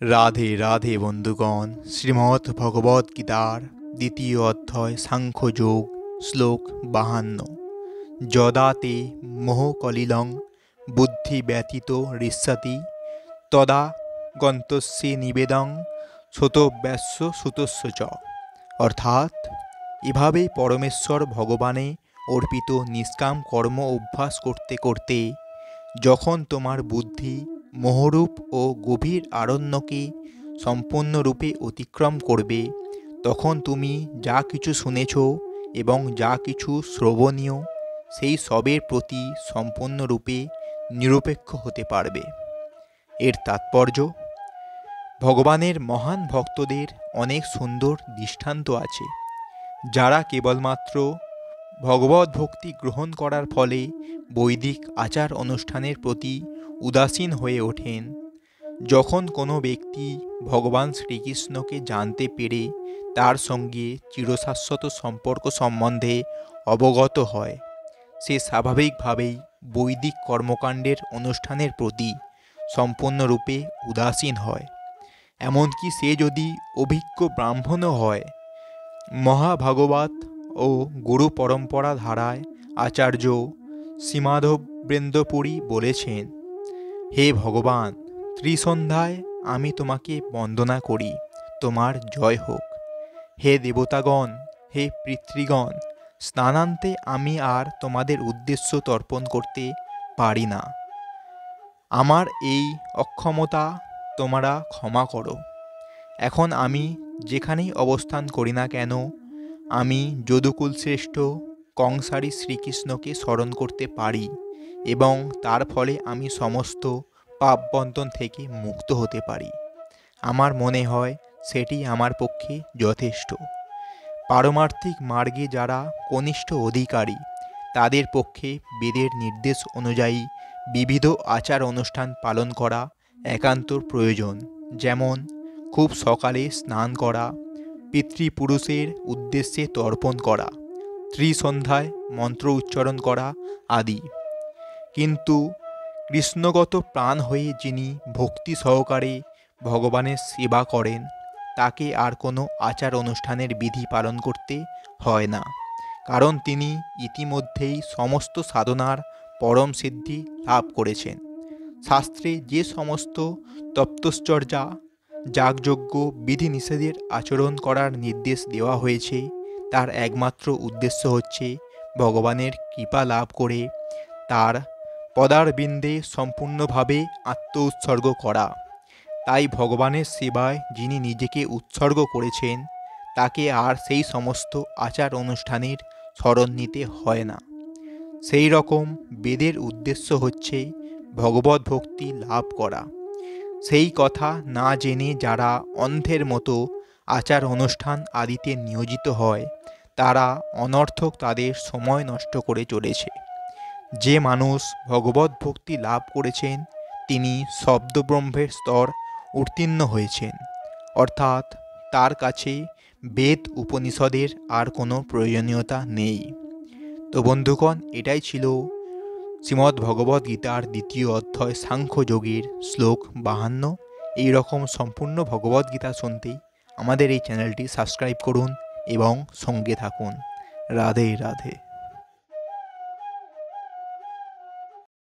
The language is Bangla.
রাধে রাধে বন্ধুগণ, শ্রীমদ্ ভগবদ গীতার দ্বিতীয় অধ্যায় সাংখ্যযোগ, শ্লোক 52। যদা তে মোহকলিলং বুদ্ধি ব্যতীত ঋষ্যতি তদা গন্তস্যে নিবেদং শ্রোতব্যাস্য শ্রুতস্য চ। অর্থাৎ এভাবে পরমেশ্বর ভগবানে অর্পিত নিষ্কাম কর্ম অভ্যাস করতে করতে যখন তোমার বুদ্ধি মোহরূপ ও গভীর আরণ্যকে সম্পূর্ণরূপে অতিক্রম করবে, তখন তুমি যা কিছু শুনেছ এবং যা কিছু শ্রবণীয় সেই সবের প্রতি সম্পূর্ণরূপে নিরপেক্ষ হতে পারবে। এর তাৎপর্য, ভগবানের মহান ভক্তদের অনেক সুন্দর দৃষ্টান্ত আছে, যারা কেবলমাত্র ভগবত ভক্তি গ্রহণ করার ফলে বৈদিক আচার অনুষ্ঠানের প্রতি উদাসীন হয়ে ওঠেন। যখন কোনো ব্যক্তি ভগবান শ্রীকৃষ্ণকে জানতে পেরে তার সঙ্গে চিরশাশ্বত সম্পর্ক সম্বন্ধে অবগত হয়, সে স্বাভাবিকভাবেই বৈদিক কর্মকাণ্ডের অনুষ্ঠানের প্রতি সম্পূর্ণরূপে উদাসীন হয়। এমনকি সে যদি অভিজ্ঞ ব্রাহ্মণও হয়। মহাভাগবত ও গুরু পরম্পরা ধারায় আচার্য শ্রীমাধবেন্দ্রপুরী বলেছেন, হে ভগবান, ত্রিসন্ধ্যায় আমি তোমাকে বন্দনা করি, তোমার জয় হোক। হে দেবতাগণ, হে পিতৃগণ, স্নানান্তে আমি আর তোমাদের উদ্দেশ্য তর্পণ করতে পারি না। আমার এই অক্ষমতা তোমরা ক্ষমা করো। এখন আমি যেখানেই অবস্থান করি না কেন, আমি যদুকুল শ্রেষ্ঠ কংসারী শ্রীকৃষ্ণকে স্মরণ করতে পারি এবং তার ফলে আমি সমস্ত পাপবন্ধন থেকে মুক্ত হতে পারি। আমার মনে হয় সেটি আমার পক্ষে যথেষ্ট। পারমার্থিক মার্গে যারা কনিষ্ঠ অধিকারী, তাদের পক্ষে বেদের নির্দেশ অনুযায়ী বিবিধ আচার অনুষ্ঠান পালন করা একান্ত প্রয়োজন। যেমন খুব সকালে স্নান করা, পিতৃপুরুষের উদ্দেশ্যে তর্পণ করা, ত্রিসন্ধ্যায় মন্ত্র উচ্চারণ করা আদি। কিন্তু কৃষ্ণগত প্রাণ হয়ে যিনি ভক্তি সহকারে ভগবানের সেবা করেন, তাকে আর কোনো আচার অনুষ্ঠানের বিধি পালন করতে হয় না, কারণ তিনি ইতিমধ্যেই সমস্ত সাধনার পরম সিদ্ধি লাভ করেছেন। শাস্ত্রে যে সমস্ত তপশ্চর্যা, যাগযজ্ঞ, বিধিনিষেধের আচরণ করার নির্দেশ দেওয়া হয়েছে, তার একমাত্র উদ্দেশ্য হচ্ছে ভগবানের কৃপা লাভ করে তার পদারবিন্দে সম্পূর্ণভাবে আত্ম উৎসর্গ করা। তাই ভগবানের সেবায় যিনি নিজেকে উৎসর্গ করেছেন, তাকে আর সেই সমস্ত আচার অনুষ্ঠানের স্মরণ নিতে হয় না। সেই রকম বেদের উদ্দেশ্য হচ্ছে ভগবত ভক্তি লাভ করা। সেই কথা না জেনে যারা অন্ধের মতো আচার অনুষ্ঠান আদিতে নিয়োজিত হয়, তারা অনর্থক তাদের সময় নষ্ট করে চলেছে। যে মানুষ ভগবত ভক্তি লাভ করেছেন, তিনি শব্দব্রহ্মের স্তর উত্তীর্ণ হয়েছেন, অর্থাৎ তার কাছে বেদ উপনিষদের আর কোনো প্রয়োজনীয়তা নেই। তো বন্ধুগণ, এটাই ছিল শ্রীমদ্ ভগবদ গীতার দ্বিতীয় অধ্যায় সাংখ্যযোগের শ্লোক 52। এই রকম সম্পূর্ণ ভগবদ গীতা শুনতেই আমাদের এই চ্যানেলটি সাবস্ক্রাইব করুন এবং সঙ্গে থাকুন। রাধে রাধে।